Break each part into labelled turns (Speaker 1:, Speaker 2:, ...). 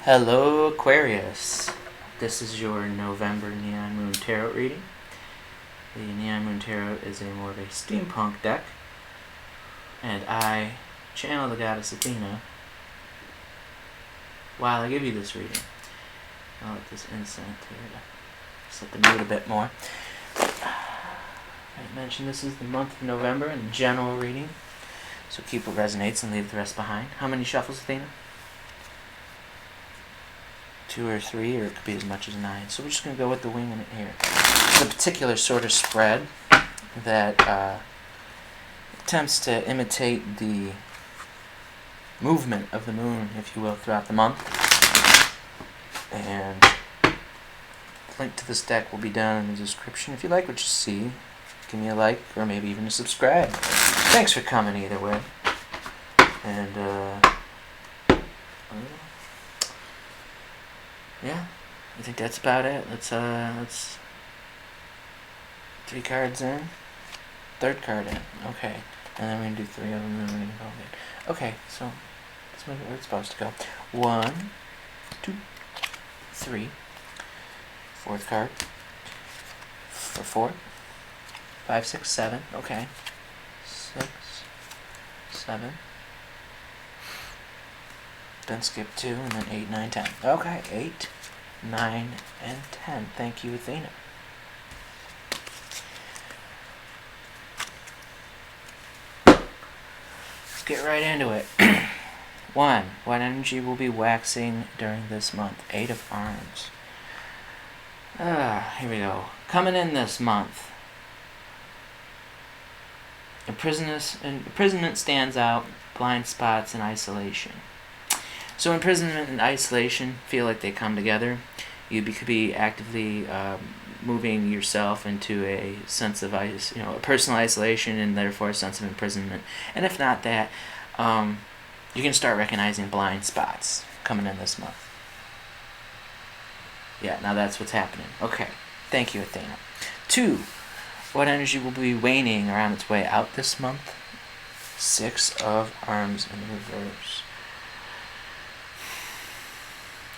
Speaker 1: Hello, Aquarius. This is your November Neon Moon Tarot reading. The Neon Moon Tarot is more of a steampunk deck, and I channel the goddess Athena while I give you this reading. I'll let this incense here to set the mood a bit more. I mentioned this is the month of November and a general reading, so keep what resonates and leave the rest behind. How many shuffles, Athena? 2 or 3, or it could be as much as 9. So we're just going to go with the wing in it here. It's a particular sort of spread that attempts to imitate the movement of the moon, if you will, throughout the month. And the link to this deck will be down in the description. If you like what you see, give me a like, or maybe even a subscribe. Thanks for coming either way. And, yeah, I think that's about it. Let's 3 cards in, 3rd card in, okay, and then we're gonna do 3 of them, and then we're gonna go again. Okay, so let's move it where it's supposed to go. 1, 2, 3, 4th card for 4, 5, 6, 7. Okay, 6, 7. Then skip 2, and then 8, 9, 10. Okay, 8, 9, and 10. Thank you, Athena. Let's get right into it. 1. What energy will be waxing during this month? 8 of Arms. Here we go. Coming in this month. Imprisonment stands out, blind spots, and isolation. So imprisonment and isolation feel like they come together. You could be actively moving yourself into a sense of a personal isolation, and therefore a sense of imprisonment. And if not that, you can start recognizing blind spots coming in this month. Yeah, now that's what's happening. Okay, thank you, Athena. 2. What energy will be waning or on its way out this month? 6 of Arms in reverse.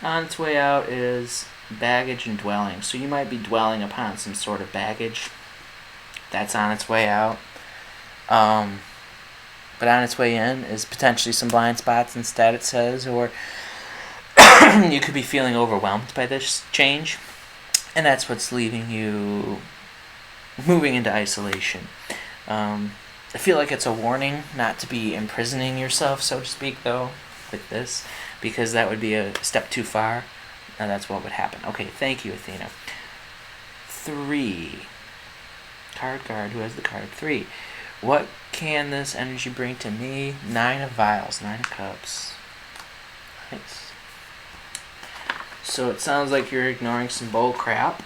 Speaker 1: On its way out is baggage and dwelling. So you might be dwelling upon some sort of baggage. That's on its way out. But on its way in is potentially some blind spots instead, it says. Or you could be feeling overwhelmed by this change. And that's what's leaving you moving into isolation. I feel like it's a warning not to be imprisoning yourself, so to speak, though, with this, because that would be a step too far, and that's what would happen. Okay, thank you, Athena. 3. Card, who has the card? 3. What can this energy bring to me? 9 of Vials, 9 of Cups. Nice. So it sounds like you're ignoring some bull crap,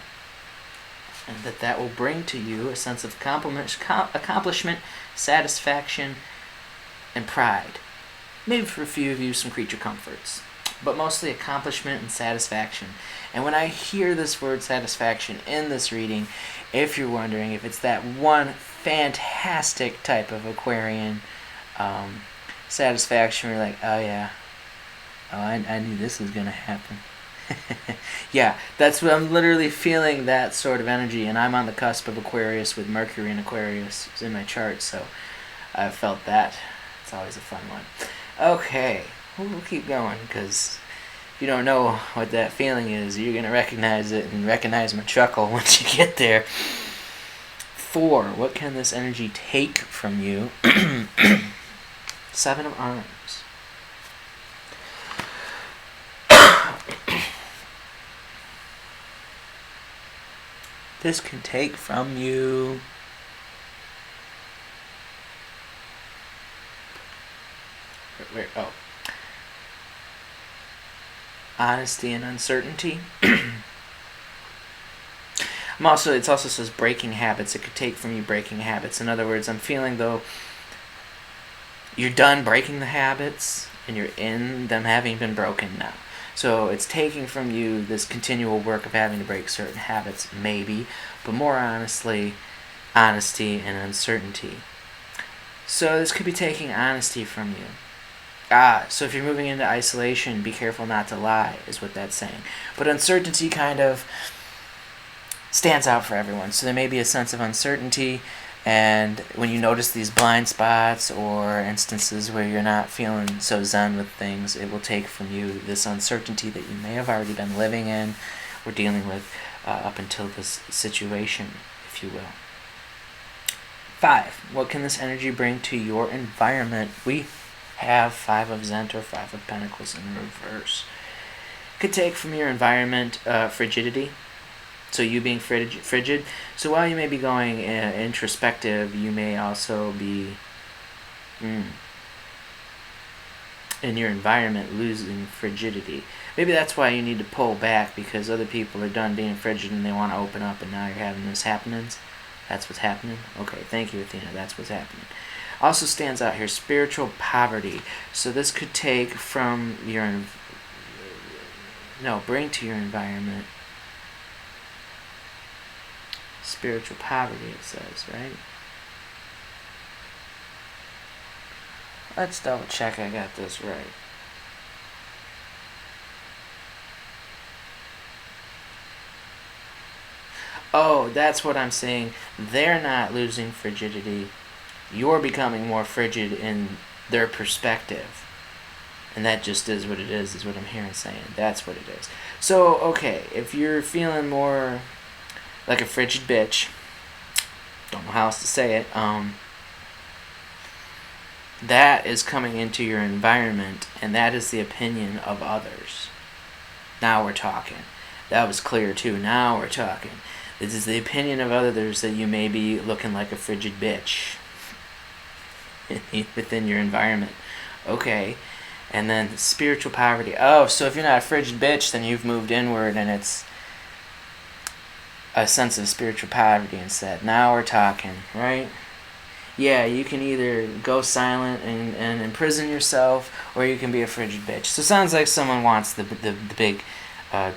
Speaker 1: and that will bring to you a sense of accomplishment, satisfaction, and pride. Maybe for a few of you, some creature comforts, but mostly accomplishment and satisfaction. And when I hear this word satisfaction in this reading, if you're wondering if it's that one fantastic type of Aquarian satisfaction where you're like, oh yeah, I knew this was going to happen. Yeah, that's what I'm literally feeling, that sort of energy, and I'm on the cusp of Aquarius with Mercury in Aquarius in my chart, so I've felt that. It's always a fun one. Okay, we'll keep going, because if you don't know what that feeling is, you're going to recognize it and recognize my chuckle once you get there. 4. What can this energy take from you? 7 of Arms. This can take from you honesty and uncertainty. It also says breaking habits. It could take from you breaking habits. In other words, I'm feeling though you're done breaking the habits and you're in them having been broken now. So it's taking from you this continual work of having to break certain habits, maybe, but more honestly, honesty and uncertainty. So this could be taking honesty from you. So if you're moving into isolation, be careful not to lie, is what that's saying. But uncertainty kind of stands out for everyone. So there may be a sense of uncertainty, and when you notice these blind spots or instances where you're not feeling so zen with things, it will take from you this uncertainty that you may have already been living in or dealing with up until this situation, if you will. 5. What can this energy bring to your environment? We have 5 of Zent or 5 of Pentacles in reverse. Could take from your environment frigidity. So you being frigid. So while you may be going introspective, you may also be in your environment losing frigidity. Maybe that's why you need to pull back, because other people are done being frigid and they want to open up, and now you're having this happenings. That's what's happening? Okay, thank you, Athena. That's what's happening. Also stands out here, spiritual poverty. So this could take from your... bring to your environment spiritual poverty, it says, right? Let's double check I got this right. Oh, that's what I'm saying. They're not losing frigidity. You're becoming more frigid in their perspective. And that just is what it is what I'm hearing saying. That's what it is. So, okay, if you're feeling more like a frigid bitch, don't know how else to say it, that is coming into your environment, and that is the opinion of others. Now we're talking. That was clear too. Now we're talking. This is the opinion of others that you may be looking like a frigid bitch within your environment. Okay. And then spiritual poverty. Oh, so if you're not a frigid bitch, then you've moved inward, and it's a sense of spiritual poverty instead. Now we're talking, right? Yeah, you can either go silent and imprison yourself, or you can be a frigid bitch. So it sounds like someone wants the big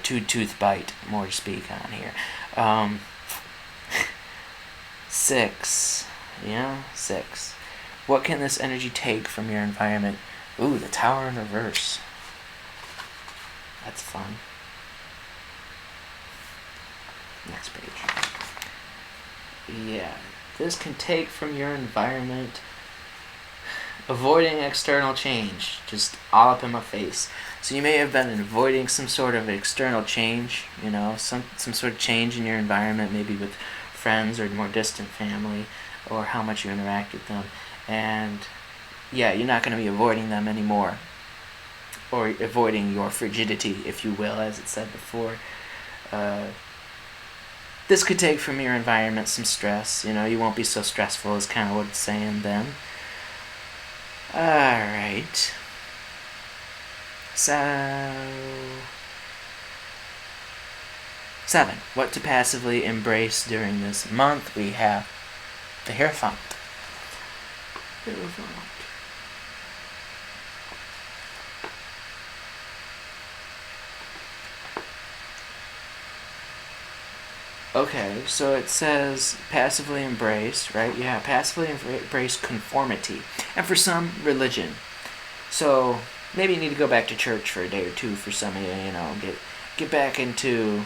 Speaker 1: two-tooth bite, more to speak on here. 6. Yeah, 6. What can this energy take from your environment? Ooh, the Tower in reverse. That's fun. Next page. Yeah, this can take from your environment avoiding external change, just all up in my face. So you may have been avoiding some sort of external change, some sort of change in your environment, maybe with friends or more distant family, or how much you interact with them. And yeah, you're not going to be avoiding them anymore, or avoiding your frigidity, if you will, as it said before. This could take from your environment some stress. You won't be so stressful is kind of what it's saying then. Alright. So... 7. What to passively embrace during this month? We have the Hierophant. Okay, so it says passively embrace, right? Yeah, passively embrace conformity. And for some, religion. So maybe you need to go back to church for a day or two for some of you, get back into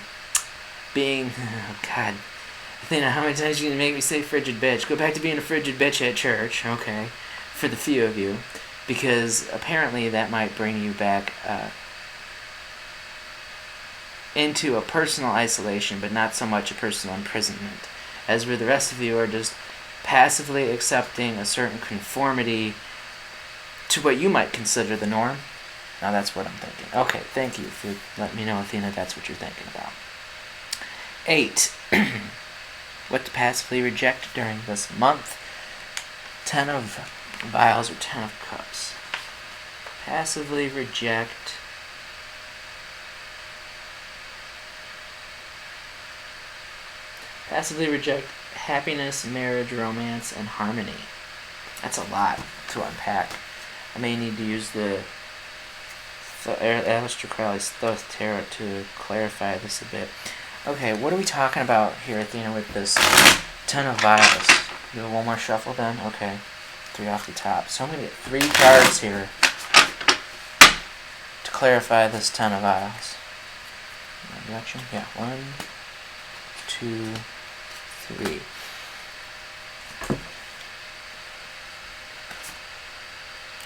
Speaker 1: being, oh God, Athena, how many times are you going to make me say frigid bitch? Go back to being a frigid bitch at church, okay, for the few of you, because apparently that might bring you back into a personal isolation, but not so much a personal imprisonment, as where the rest of you are just passively accepting a certain conformity to what you might consider the norm. Now that's what I'm thinking. Okay, thank you for letting me know, Athena, that's what you're thinking about. 8. What to passively reject during this month? 10 of vials or 10 of cups. Passively reject. Passively reject happiness, marriage, romance, and harmony. That's a lot to unpack. I may need to use the Aleister Crowley's Thoth Tarot to clarify this a bit. Okay, what are we talking about here, Athena, with this 10 of vials? Do one more shuffle then? Okay. 3 off the top. So I'm going to get 3 cards here clarify this 10 of vials. Direction? Yeah. 1, 2, 3.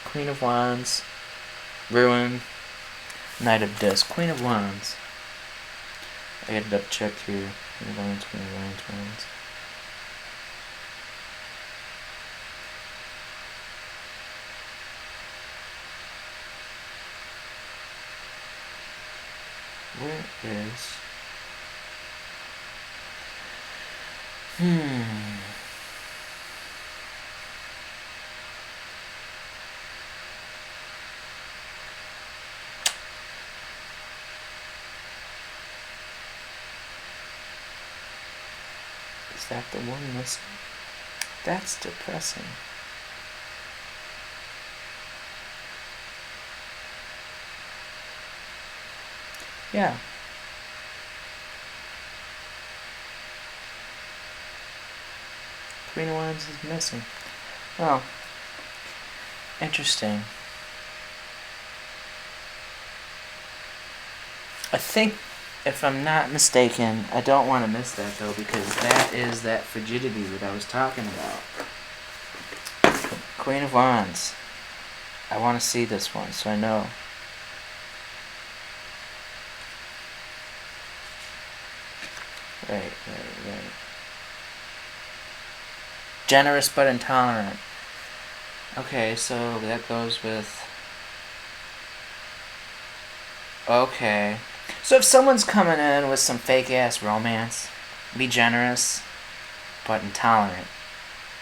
Speaker 1: Queen of Wands, Ruin, Knight of Discs, Queen of Wands. I gotta double check here. Queen of Wands, Queen of Wands, Wands. Where is... Is that the one missing? That's depressing. Yeah. Queen of Wands is missing. Oh. Interesting. I think, if I'm not mistaken, I don't want to miss that though, because that is that frigidity that I was talking about. Queen of Wands. I want to see this one so I know. Right. Generous but intolerant. Okay, so that goes with... Okay. So if someone's coming in with some fake-ass romance, be generous but intolerant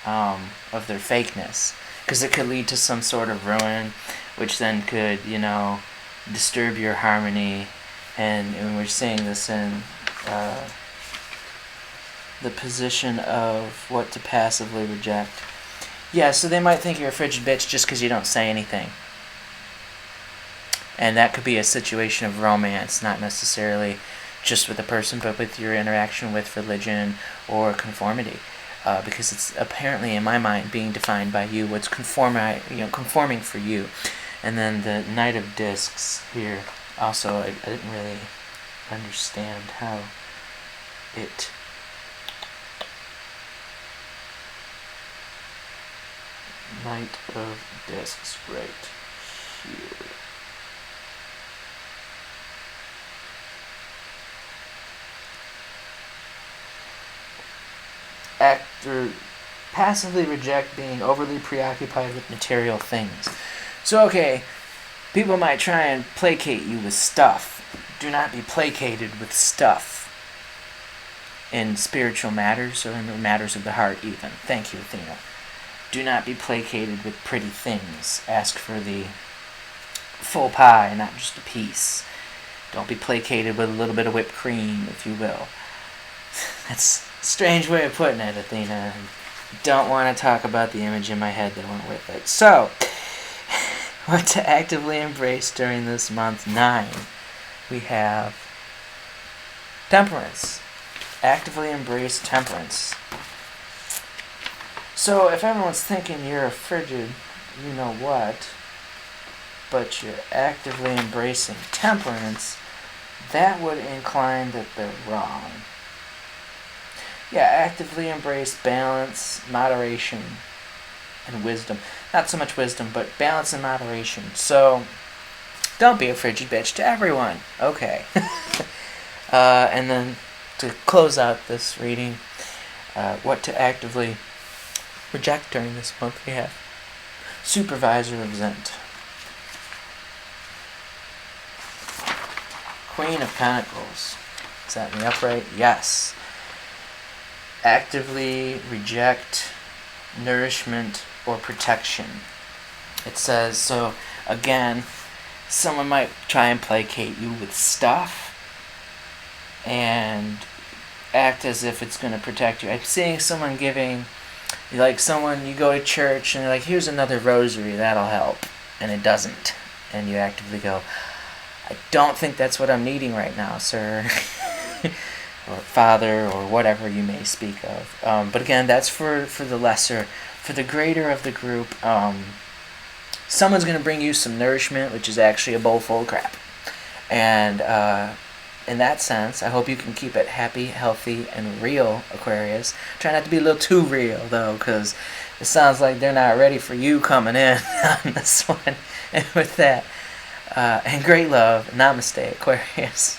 Speaker 1: of their fakeness. Because it could lead to some sort of ruin, which then could, disturb your harmony. And we're seeing this in... the position of what to passively reject. Yeah, so they might think you're a frigid bitch just because you don't say anything. And that could be a situation of romance, not necessarily just with a person, but with your interaction with religion or conformity. Because it's apparently, in my mind, being defined by you, what's conforming for you. And then the Knight of Discs here, also, I didn't really understand how it... Knight of Discs right here. Actor passively reject being overly preoccupied with material things. So, okay, people might try and placate you with stuff. Do not be placated with stuff in spiritual matters or in the matters of the heart even. Thank you, Athena. Do not be placated with pretty things. Ask for the full pie, not just a piece. Don't be placated with a little bit of whipped cream, if you will. That's a strange way of putting it, Athena. I don't want to talk about the image in my head that went with it. So, what to actively embrace during this month 9? We have temperance. Actively embrace temperance. So if everyone's thinking you're a frigid, you know what, but you're actively embracing temperance, that would incline that they're wrong. Yeah, actively embrace balance, moderation, and wisdom. Not so much wisdom, but balance and moderation. So, don't be a frigid bitch to everyone. Okay. And then, to close out this reading, what to actively reject during this month, we have Supervisor of Zent. Queen of Pentacles. Is that in the upright? Yes. Actively reject nourishment or protection. It says, so again, someone might try and placate you with stuff and act as if it's going to protect you. I'm seeing someone giving, like someone, you go to church and they're like, here's another rosary, that'll help. And it doesn't. And you actively go, I don't think that's what I'm needing right now, sir. Or father, or whatever you may speak of. But again, that's for the lesser. For the greater of the group, someone's going to bring you some nourishment, which is actually a bowl full of crap. And in that sense, I hope you can keep it happy, healthy, and real, Aquarius. Try not to be a little too real, though, because it sounds like they're not ready for you coming in on this one. And with that, and great love, namaste, Aquarius.